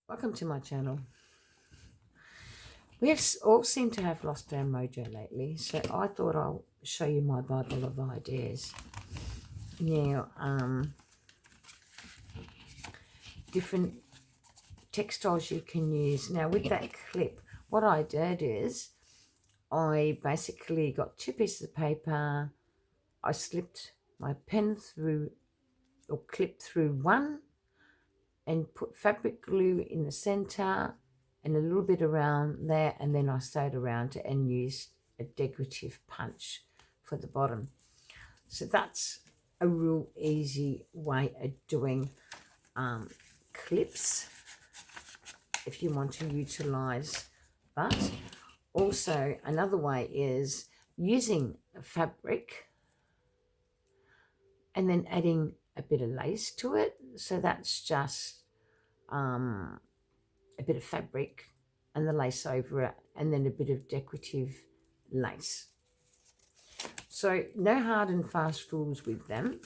Welcome to my channel. We have all seem to have lost our mojo lately, so I thought I'll show you my Bible of ideas. Now, different textiles you can use. Now, with that clip, what I did is I basically got two pieces of paper. I slipped my pen through or clip through one and put fabric glue in the center and a little bit around there, and then I sewed around it and used a decorative punch for the bottom. So that's a real easy way of doing clips if you want to utilize that. Also, another way is using fabric and then adding a bit of lace to it. So that's just a bit of fabric and the lace over it, and then a bit of decorative lace. So no hard and fast rules with them.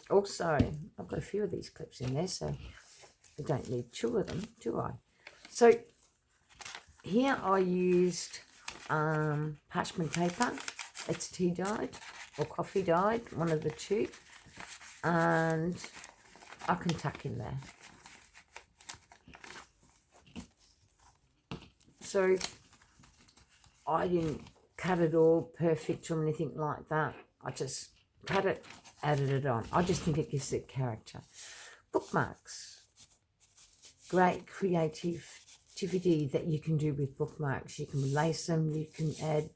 Also, I've got a few of these clips in there, so I don't need two of them, do I? So here I used parchment paper. It's tea dyed or coffee dyed, one of the two, and I can tuck in there. So I didn't cut it all perfect or anything like that. I just cut it, added it on. I just think it gives it character. Bookmarks. Great creativity that you can do with bookmarks. You can lace them, you can add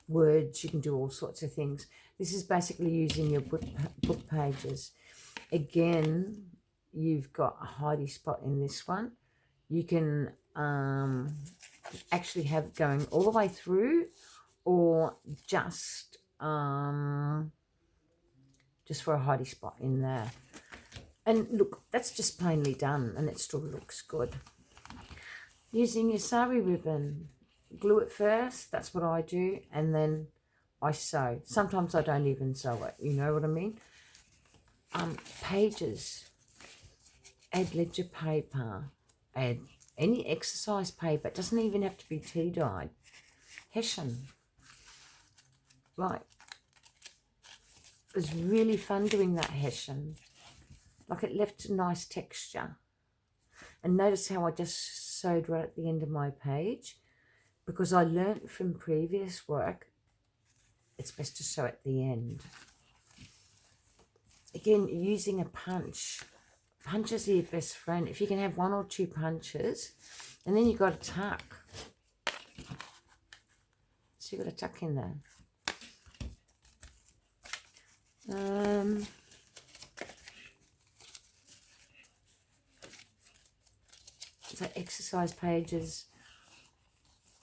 words, you can do all sorts of things. This is basically using your book pages. Again, you've got a hidey spot in this one. You can actually have it going all the way through, or just for a hidey spot in there. And look, that's just plainly done, and it still looks good. Using your sari ribbon, glue it first, that's what I do, and then I sew. Sometimes I don't even sew it, you know what I mean? Pages, add ledger paper, add any exercise paper. It doesn't even have to be tea dyed. Hessian. Right. It was really fun doing that Hessian. Like, it left a nice texture. And notice how I just sewed right at the end of my page, because I learnt from previous work it's best to sew at the end. Again, using a punch. Punches are your best friend. If you can have one or two punches, and then you've got to tuck. So you've got to tuck in there. So exercise pages,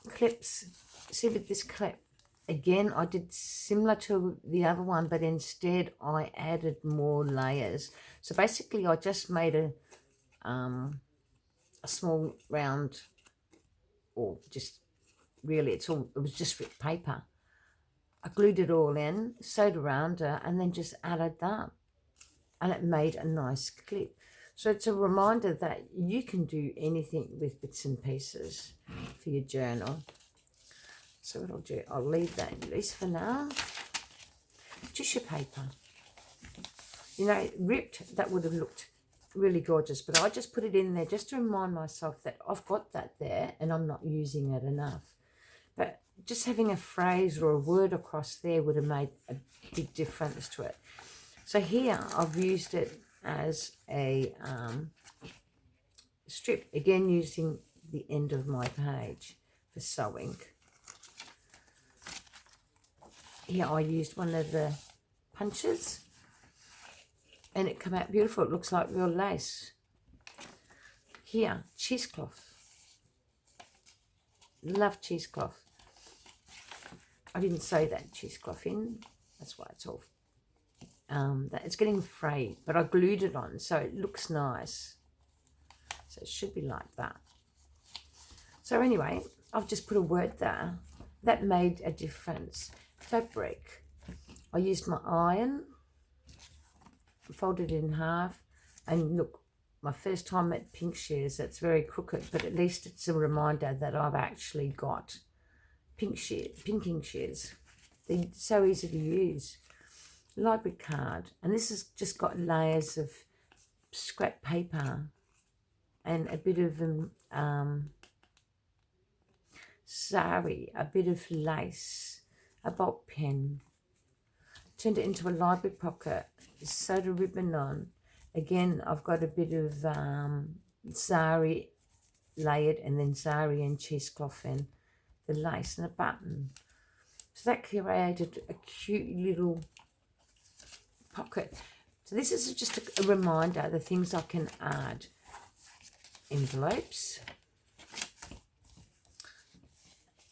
clips. See, with this clip, again, I did similar to the other one, but instead I added more layers. So basically, I just made a small round, or just really, it was just ripped paper. I glued it all in, sewed around it, and then just added that, and it made a nice clip. So it's a reminder that you can do anything with bits and pieces for your journal. So what I'll do, I'll leave that at least for now. Tissue paper. You know, ripped, that would have looked really gorgeous, but I just put it in there just to remind myself that I've got that there and I'm not using it enough. But just having a phrase or a word across there would have made a big difference to it. So here I've used it as a strip, again using the end of my page for sewing. Here I used one of the punches, and it came out beautiful. It looks like real lace. Here, cheesecloth. Love cheesecloth. I didn't sew that cheesecloth in. That's why it's all that it's getting frayed, but I glued it on so it looks nice. So it should be like that. So anyway, I've just put a word there that made a difference. Fabric. I used my iron, folded it in half, and look, my first time at pink shears, that's very crooked, but at least it's a reminder that I've actually got pinking shears. They're so easy to use. Library card, and this has just got layers of scrap paper and a bit of sari, a bit of lace, a bolt pen. Turned it into a library pocket, sewed a ribbon on. Again, I've got a bit of sari layered, and then sari and cheesecloth in the lace and a button. So that created a cute little pocket. So this is just a reminder, the things I can add. Envelopes.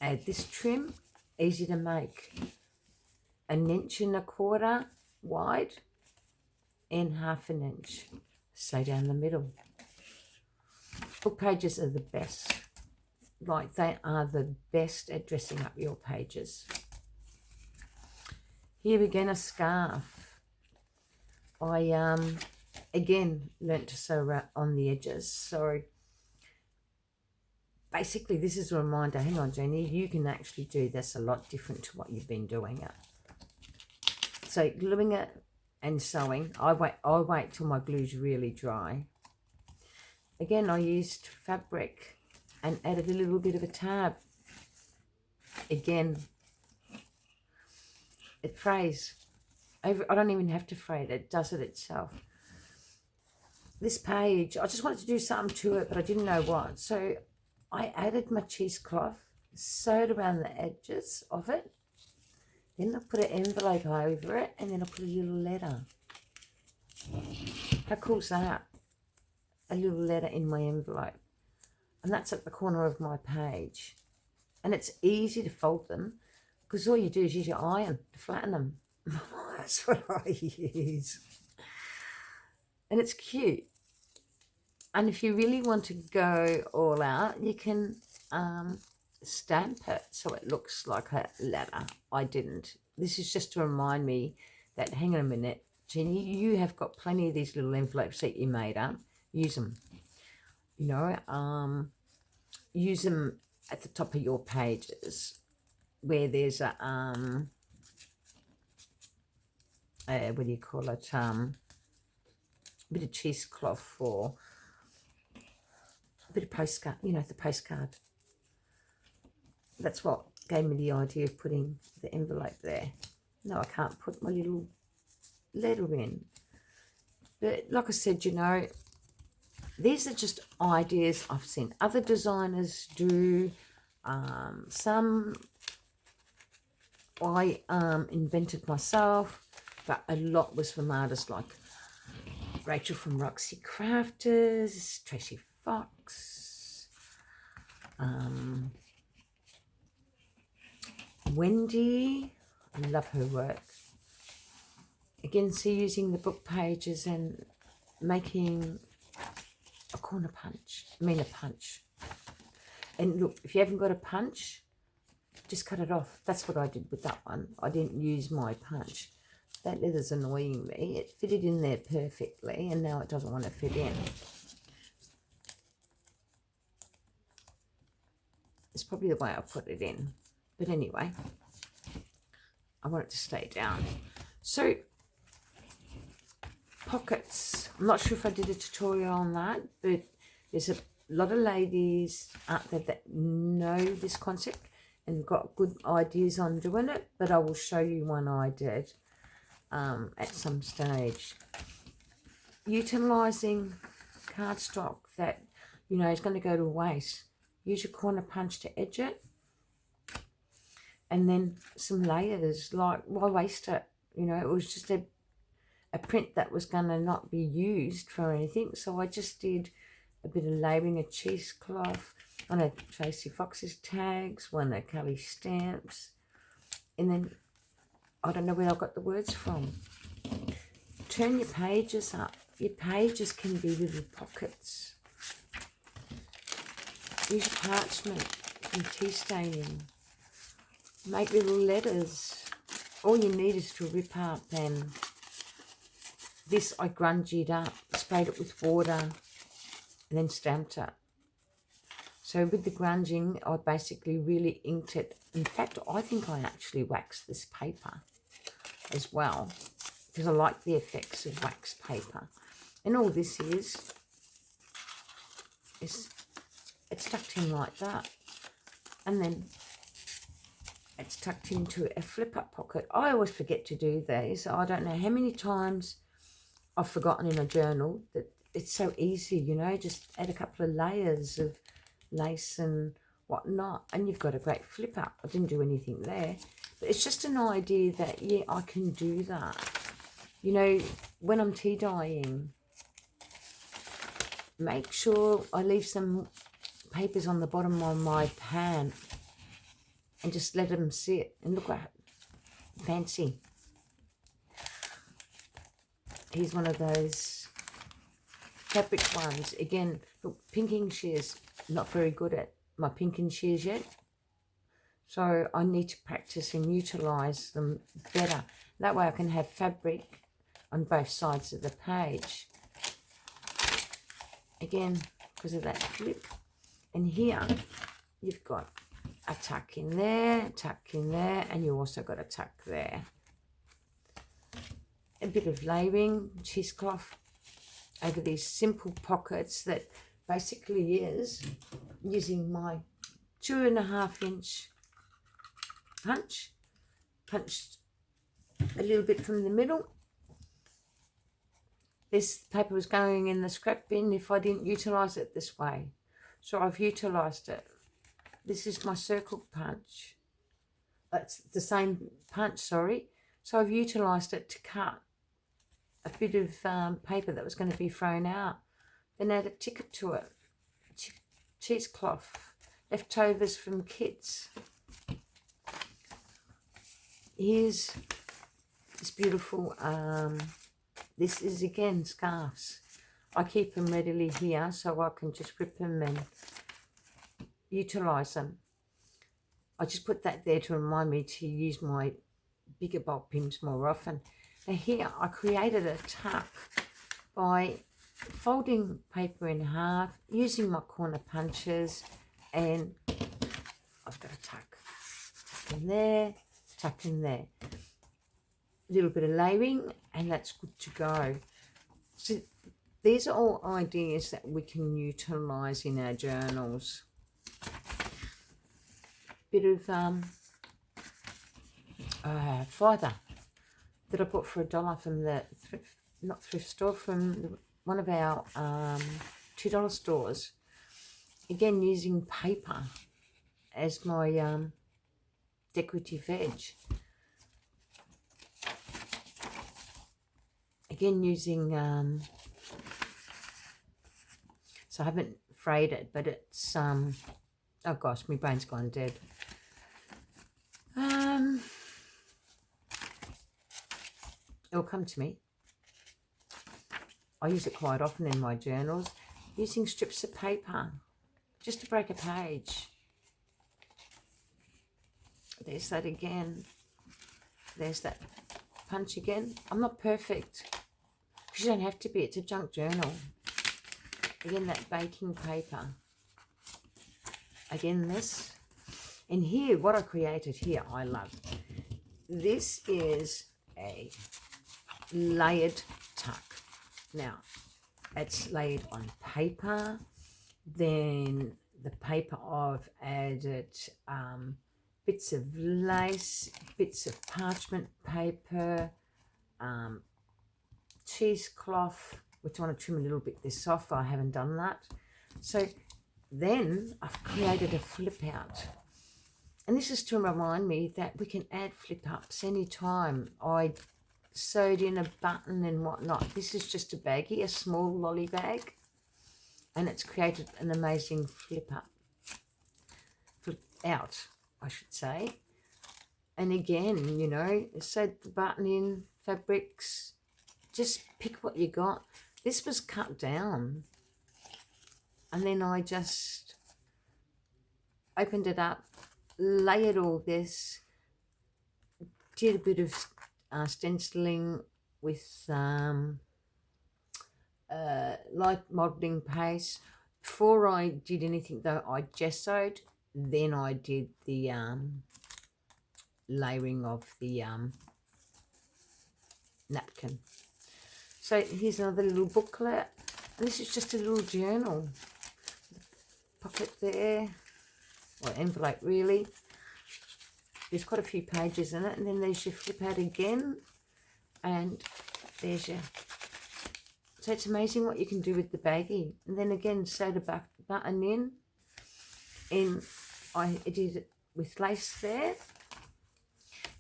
Add this trim, easy to make. 1.25 inches wide and 1/2 inch. Sew down the middle. Book pages are the best. Like, they are the best at dressing up your pages. Here again, a scarf. I again learnt to sew on the edges. So basically this is a reminder, hang on Jenny, you can actually do this a lot different to what you've been doing it. So gluing it and sewing, I wait till my glue's really dry. Again, I used fabric and added a little bit of a tab. Again, it frays. I don't even have to fray it, it does it itself. This page, I just wanted to do something to it, but I didn't know what. So I added my cheesecloth, sewed around the edges of it. Then I put an envelope over it, and then I put a little letter. How cool is that? A little letter in my envelope. And that's at the corner of my page. And it's easy to fold them, because all you do is use your iron to flatten them. That's what I use. And it's cute. And if you really want to go all out, you can stamp it so it looks like a letter. I didn't. This is just to remind me that, hang on a minute, Jenny, you have got plenty of these little envelopes that you made up. Use them. You know, use them at the top of your pages where there's a, what do you call it, a bit of cheesecloth or a bit of postcard, you know, the postcard. That's what gave me the idea of putting the envelope there. No, I can't put my little letter in. But like I said, you know, these are just ideas I've seen other designers do. Some I invented myself, but a lot was from artists like Rachel from Roxy Crafters, Tracy Fox, Wendy. I love her work. Again, see, using the book pages and making a corner punch. A punch. And look, if you haven't got a punch, just cut it off. That's what I did with that one. I didn't use my punch. That leather's annoying me. It fitted in there perfectly, and now it doesn't want to fit in. It's probably the way I put it in. But anyway, I want it to stay down. So, pockets. I'm not sure if I did a tutorial on that, but there's a lot of ladies out there that know this concept and got good ideas on doing it, but I will show you one I did at some stage. Utilising cardstock that, you know, is going to go to waste. Use your corner punch to edge it. And then some layers, like, why waste it? You know, it was just a print that was going to not be used for anything. So I just did a bit of layering of cheesecloth, one of Tracy Fox's tags, one of Kelly's stamps. And then, I don't know where I got the words from. Turn your pages up. Your pages can be little pockets. Use parchment from tea staining. Make little letters. all you need is to rip up. And this I grungied up, sprayed it with water, and then stamped it. So with the grunging, I basically really inked it. In fact, I think I actually waxed this paper as well, because I like the effects of wax paper. And all this is it's tucked in like that. And then it's tucked into a flip-up pocket. I always forget to do these. I don't know how many times I've forgotten in a journal that it's so easy, you know, just add a couple of layers of lace and whatnot, and you've got a great flip-up. I didn't do anything there, but it's just an idea that, yeah, I can do that. You know, when I'm tea dyeing, make sure I leave some papers on the bottom of my pan and just let them sit and look at fancy. Here's one of those fabric ones. Again, look, pinking shears, not very good at my pinking shears yet. So I need to practice and utilise them better. That way I can have fabric on both sides of the page. Again, because of that flip. And here you've got a tuck in there, and you also got a tuck there. A bit of layering, cheesecloth over these simple pockets that basically is using my 2.5 inch punch, punched a little bit from the middle. This paper was going in the scrap bin if I didn't utilise it this way. So I've utilised it. This is my circle punch. That's the same punch, sorry. So I've utilised it to cut a bit of paper that was going to be thrown out. Then add a ticket to it. Cheesecloth. Leftovers from kits. Here's this beautiful, this is again scarves. I keep them readily here so I can just rip them and utilise them. I just put that there to remind me to use my bigger bulk pins more often. Now here I created a tuck by folding paper in half, using my corner punches, and I've got a tuck in there, tuck in there. A little bit of layering and that's good to go. So these are all ideas that we can utilise in our journals. Bit of fibre that I bought for $1 from the thrift store, from one of our $2 stores. Again, using paper as my decorative edge. Again, using so I haven't frayed it, but it's oh gosh, my brain's gone dead. It'll come to me. I use it quite often in my journals, using strips of paper just to break a page. There's that again. There's that punch again. I'm not perfect, because you don't have to be. It's a junk journal. Again, that baking paper. Again, this. And here, what I created here, I love. This is a layered tuck. Now, it's layered on paper. Then the paper I've added bits of lace, bits of parchment paper, cheesecloth, which I want to trim a little bit this off. I haven't done that. So then I've created a flip out. And this is to remind me that we can add flip ups anytime. I sewed in a button and whatnot. This is just a baggie, a small lolly bag. And it's created an amazing flip out, I should say. And again, you know, sewed the button in, fabrics, just pick what you got. This was cut down. And then I just opened it up, layered all this, did a bit of stenciling with light modelling paste. Before I did anything though, I gessoed, then I did the layering of the napkin. So here's another little booklet. And this is just a little journal. Pocket there, or envelope really. There's quite a few pages in it, and then there's your flip out again, and there's your. So it's amazing what you can do with the baggie. And then again, sew the back button in, and I did it with lace there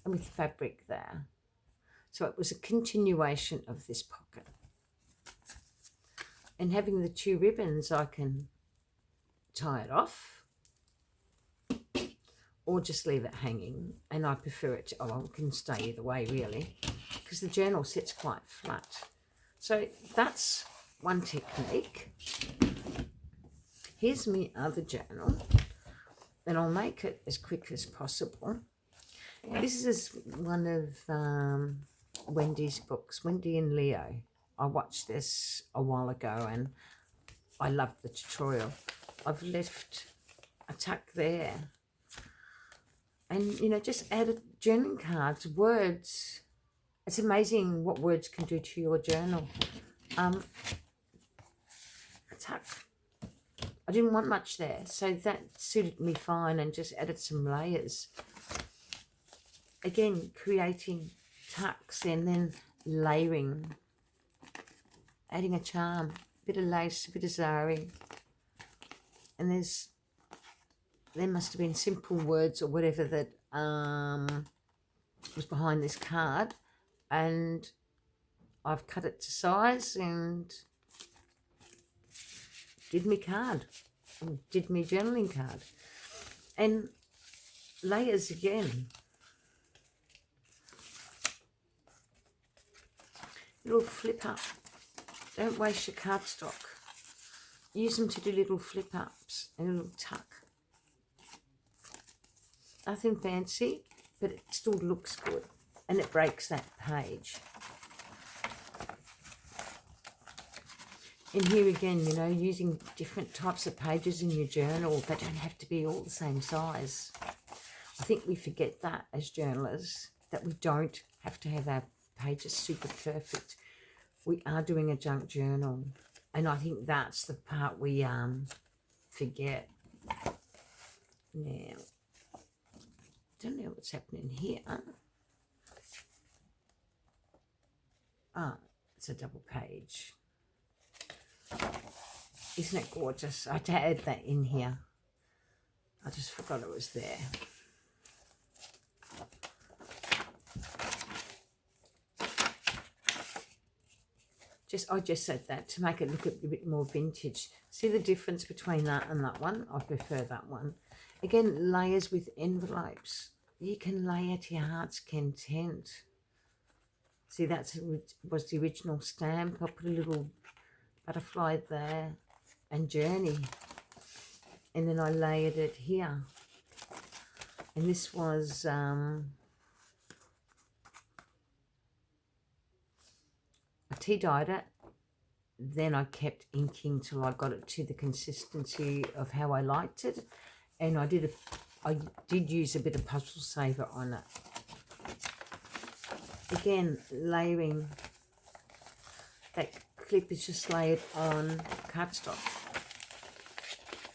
and with fabric there. So it was a continuation of this pocket. And having the two ribbons, I can tie it off or just leave it hanging. And I prefer it to, oh, it can stay either way really, because the journal sits quite flat. So that's one technique. Here's my other journal, and I'll make it as quick as possible. This is one of Wendy's books, Wendy and Leo. I watched this a while ago and I loved the tutorial. I've left a tuck there. And, you know, just added journaling cards, words. It's amazing what words can do to your journal. A tuck. I didn't want much there, so that suited me fine, and just added some layers. Again, creating tucks and then layering. Adding a charm, a bit of lace, a bit of zari. And there must have been simple words or whatever that was behind this card. And I've cut it to size and did my card, did my journaling card. And layers again. Little flip up. Don't waste your cardstock. Use them to do little flip ups and a little tuck. Nothing fancy, but it still looks good. And it breaks that page. And here again, you know, using different types of pages in your journal. They don't have to be all the same size. I think we forget that as journalists, that we don't have to have our pages super perfect. We are doing a junk journal. And I think that's the part we forget. Now, don't know what's happening here. Ah, it's a double page. Isn't it gorgeous? I had to add that in here. I just forgot it was there. I just said that to make it look a bit more vintage. See the difference between that and that one? I prefer that one. Again, layers with envelopes. You can layer to your heart's content. See, that was the original stamp. I put a little butterfly there and journey. And then I layered it here. And this was I tea dyed it. Then I kept inking till I got it to the consistency of how I liked it. And I did use a bit of puzzle saver on it. Again, layering. That clip is just layered on cardstock.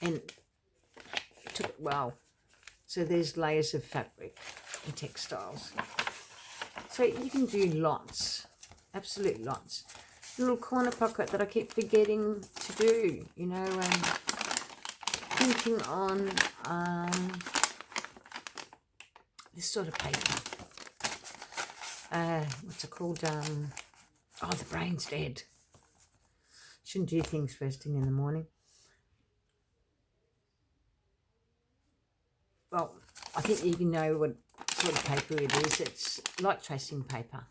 And it took it well. So there's layers of fabric and textiles. So you can do lots. Absolute lots. Little corner pocket that I keep forgetting to do, you know, thinking on this sort of paper. What's it called? Oh, the brain's dead. Shouldn't do things first thing in the morning. Well, I think you know what sort of paper it is. It's light tracing paper.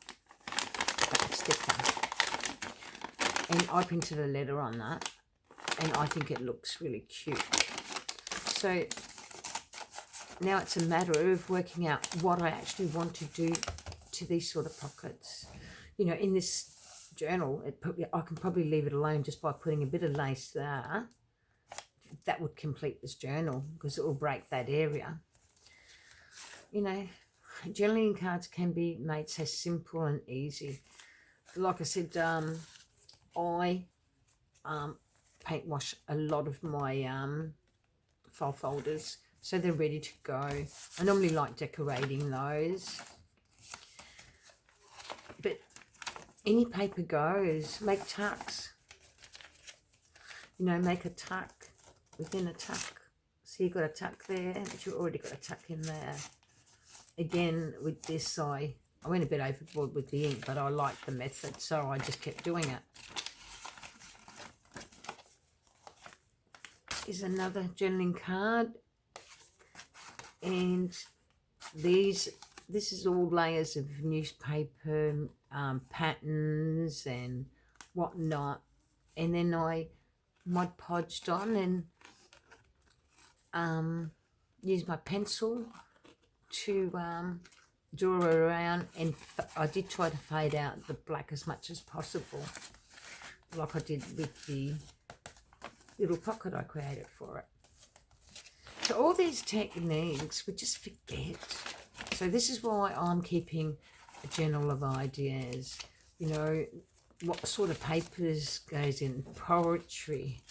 Sticker. And I printed a letter on that, and I think it looks really cute. So now it's a matter of working out what I actually want to do to these sort of pockets. You know, in this journal, I can probably leave it alone just by putting a bit of lace there. That would complete this journal because it will break that area. You know, journaling cards can be made so simple and easy. Like I said, I paint wash a lot of my file folders, so they're ready to go. I normally like decorating those, but any paper goes. Make tucks, you know, make a tuck within a tuck. So you've got a tuck there, but you've already got a tuck in there. Again, with this, I went a bit overboard with the ink, but I liked the method, so I just kept doing it. Is another journaling card, and this is all layers of newspaper, patterns and whatnot, and then I Mod Podged on and used my pencil to draw around, and I did try to fade out the black as much as possible, like I did with the little pocket I created for it. So all these techniques we just forget. So this is why I'm keeping a journal of ideas. You know, what sort of papers goes in, poetry,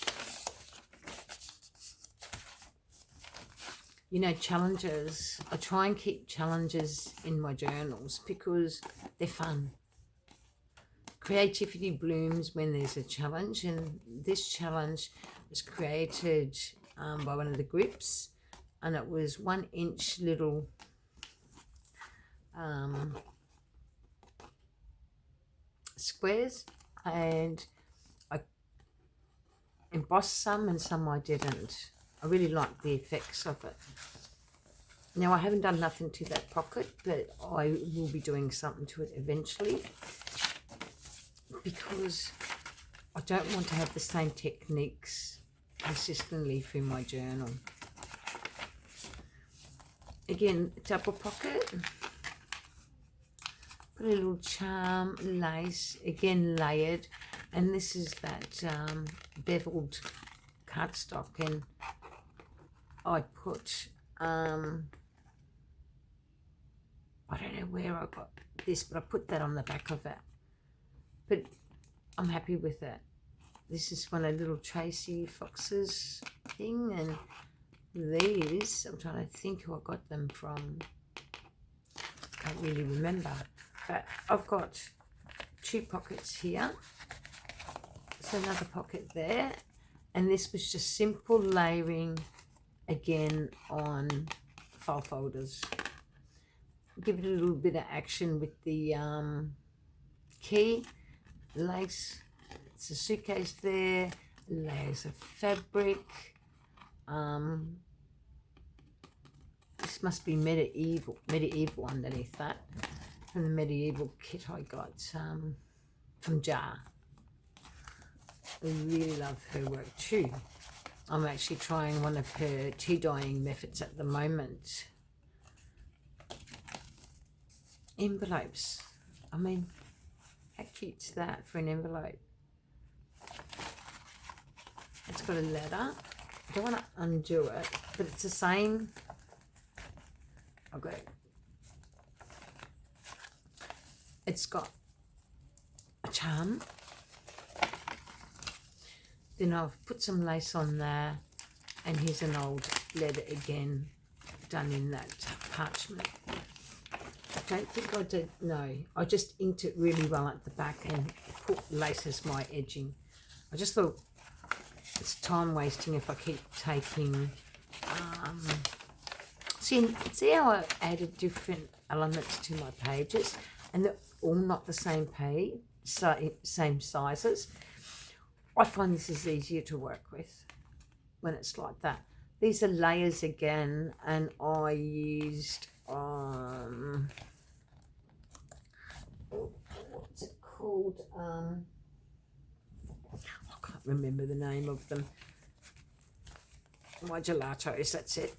you know, challenges. I try and keep challenges in my journals because they're fun. Creativity blooms when there's a challenge, and this challenge was created by one of the grips, and it was 1 inch little squares, and I embossed some and some I didn't. I really liked the effects of it. Now I haven't done nothing to that pocket, but I will be doing something to it eventually, because I don't want to have the same techniques consistently through my journal. Again, double pocket, put a little charm lace, again layered, and this is that beveled cardstock, and I put I don't know where I got this, but I put that on the back of it, but I'm happy with it. This is one of little Tracy Fox's thing, and these, I'm trying to think who I got them from. Can't really remember, but I've got 2 pockets here. So another pocket there, and this was just simple layering again on file folders. Give it a little bit of action with the key lace. It's a suitcase there, layers of fabric. This must be medieval underneath that, from the medieval kit I got from Jar. I really love her work too. I'm actually trying one of her tea dyeing methods at the moment. Envelopes. I mean, how cute's that for an envelope? It's got a letter. I don't want to undo it, but it's the same. I've got it. It's got a charm. Then I've put some lace on there, and here's an old letter again, done in that parchment. I don't think I did, no, I just inked it really well at the back and put lace as my edging. I just thought it's time wasting if I keep taking, see how I added different elements to my pages, and they're all not the same page, same sizes. I find this is easier to work with when it's like that. These are layers again, and I used what's it called? I can't remember the name of them. My gelatos, that's it.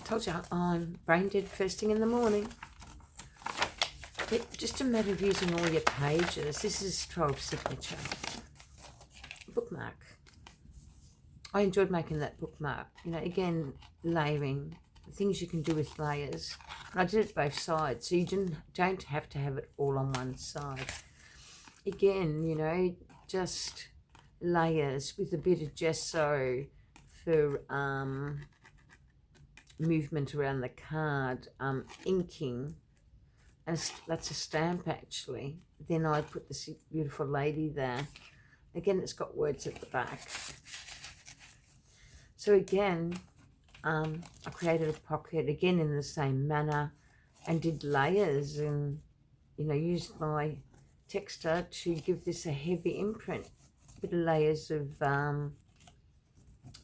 Told you I'm brain dead first thing in the morning. But just a matter of using all your pages. This is 12 signature bookmark. I enjoyed making that bookmark. You know, again, layering, things you can do with layers. And I did it both sides, so you don't have to have it all on one side. Again, you know, just layers with a bit of gesso for movement around the card, inking, and that's a stamp actually. Then I put this beautiful lady there. Again, it's got words at the back. So again, I created a pocket again in the same manner and did layers, and you know, used my texture to give this a heavy imprint. Bit of layers of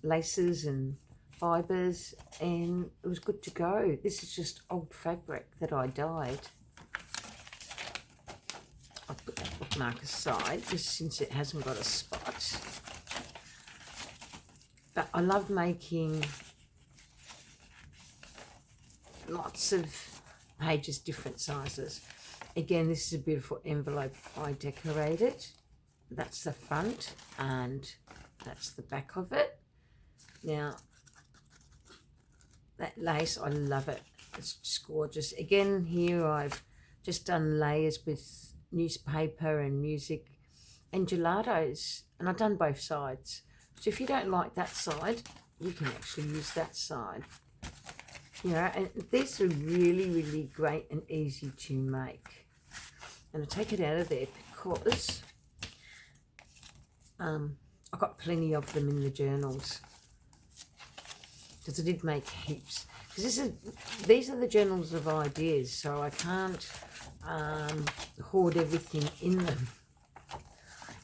laces and fibres, and it was good to go. This is just old fabric that I dyed. I'll put that bookmark aside just since it hasn't got a spot. But I love making lots of pages, different sizes. Again, this is a beautiful envelope I decorated. That's the front and that's the back of it. Now, that lace, I love it. It's just gorgeous. Again, here I've just done layers with newspaper and music and gelatos, and I've done both sides. So if you don't like that side, you can actually use that side. You know, and these are really, really great and easy to make. And I take it out of there because I've got plenty of them in the journals. Because I did make heaps. Because these are the journals of ideas, so I can't hoard everything in them,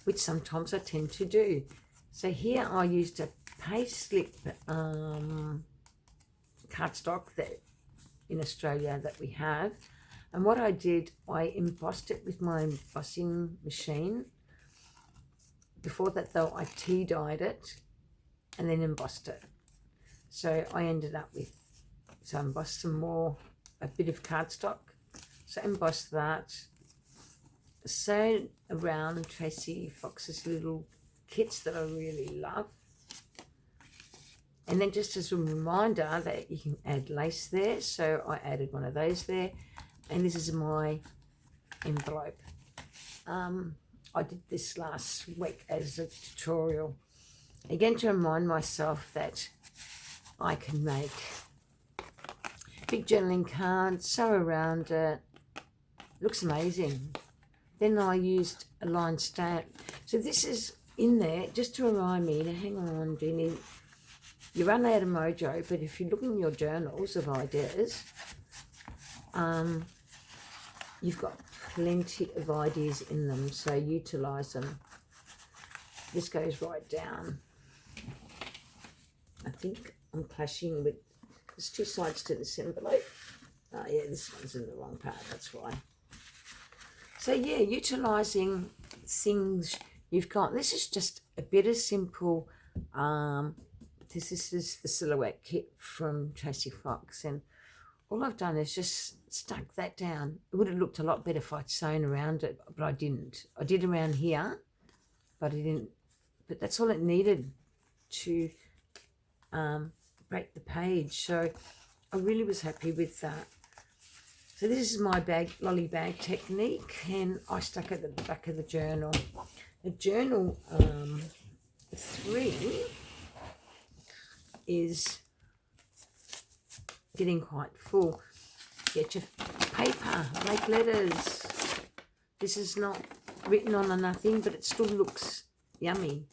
which sometimes I tend to do. So here I used a payslip cardstock that in Australia that we have, and what I did, I embossed it with my embossing machine. Before that though, I tea dyed it and then embossed it. So I ended up with, so I embossed some more, a bit of cardstock, so embossed that, sewed around Tracy Fox's little kits that I really love. And then just as a reminder that you can add lace there, so I added one of those there. And this is my envelope. I did this last week as a tutorial. Again, to remind myself that I can make big journaling cards, sew around it. Looks amazing. Then I used a line stamp. So this is in there just to remind me, now hang on, Jenny, you run out of mojo, but if you look in your journals of ideas, you've got plenty of ideas in them, so utilise them. This goes right down. I think I'm clashing with, there's two sides to this envelope. Oh yeah, this one's in the wrong part, that's why. So yeah, utilising things you've got. This is just a bit of simple, this is the silhouette kit from Tracy Fox, and all I've done is just stuck that down. It would have looked a lot better if I'd sewn around it, but I didn't. I did around here, but I didn't. But that's all it needed to break the page. So I really was happy with that. So this is my bag, lolly bag technique, and I stuck it at the back of the journal. The journal 3 is getting quite full. Get your paper, make letters. This is not written on or nothing, but it still looks yummy.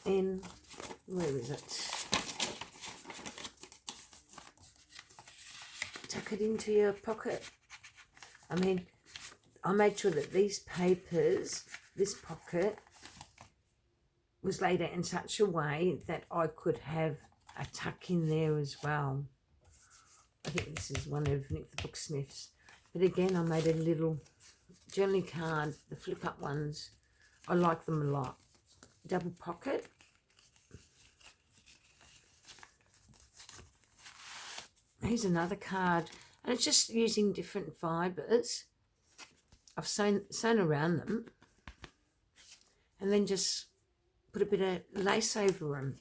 And where is it? Tuck it into your pocket. I mean, I made sure that these papers, this pocket, was laid out in such a way that I could have a tuck in there as well. I think this is one of Nick the Booksmith's. But again, I made a little journaling card, the flip-up ones. I like them a lot. Double pocket. Here's another card. And it's just using different fibres. I've sewn around them and then just put a bit of lace over them.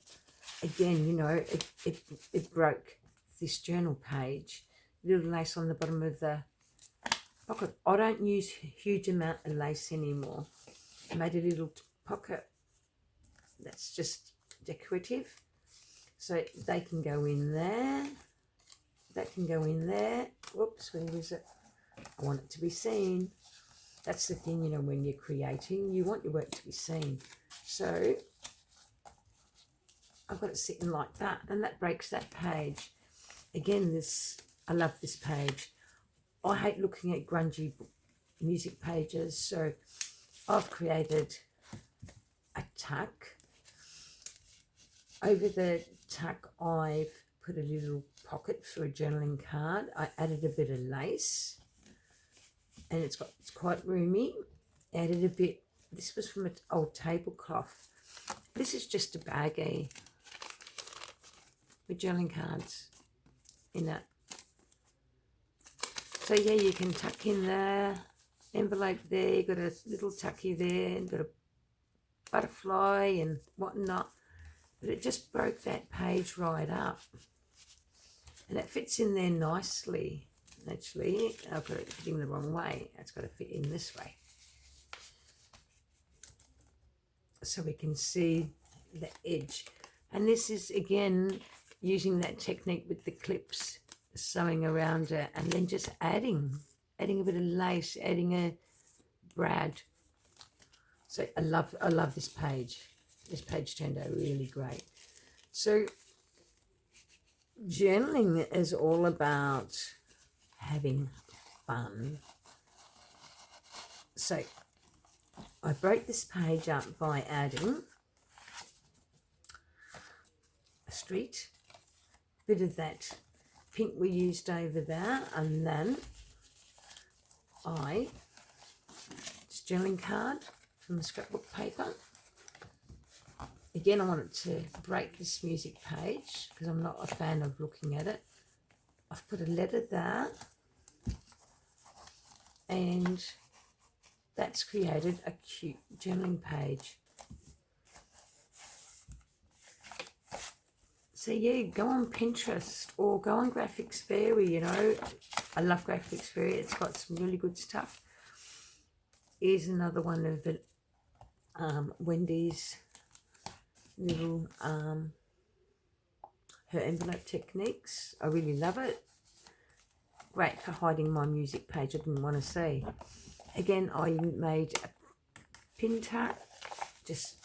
Again, you know, it broke this journal page. Little lace on the bottom of the pocket. I don't use a huge amount of lace anymore. I made a little pocket that's just decorative. So they can go in there. That can go in there. Whoops, where is it? I want it to be seen. That's the thing, you know, when you're creating, you want your work to be seen. So I've got it sitting like that, and that breaks that page. Again, I love this page. I hate looking at grungy music pages, so I've created a tuck. Over the tuck, I've put a little pocket for a journaling card. I added a bit of lace, and it's quite roomy. Added a bit. This was from an old tablecloth. This is just a baggie with journaling cards in it. So yeah, you can tuck in there, envelope there. You got a little tucky there, and got a butterfly and whatnot. But it just broke that page right up, and it fits in there nicely. Actually, I've got it fitting the wrong way. It's got to fit in this way, so we can see the edge. And this is again using that technique with the clips, sewing around it, and then just adding a bit of lace, adding a brad. So I love this page. This page turned out really great. So journaling is all about having fun. So I broke this page up by adding a street, bit of that pink we used over there, and then this journaling card from the scrapbook paper. Again, I wanted to break this music page because I'm not a fan of looking at it. I've put a letter there, and that's created a cute journaling page. So yeah, go on Pinterest or go on Graphics Fairy, you know. I love Graphics Fairy. It's got some really good stuff. Here's another one of it, Wendy's little, her envelope techniques. I really love it. Great for hiding my music page I didn't want to see. Again, I made a pin tuck just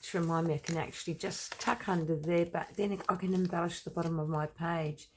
to remind me I can actually just tuck under there, but then I can embellish the bottom of my page.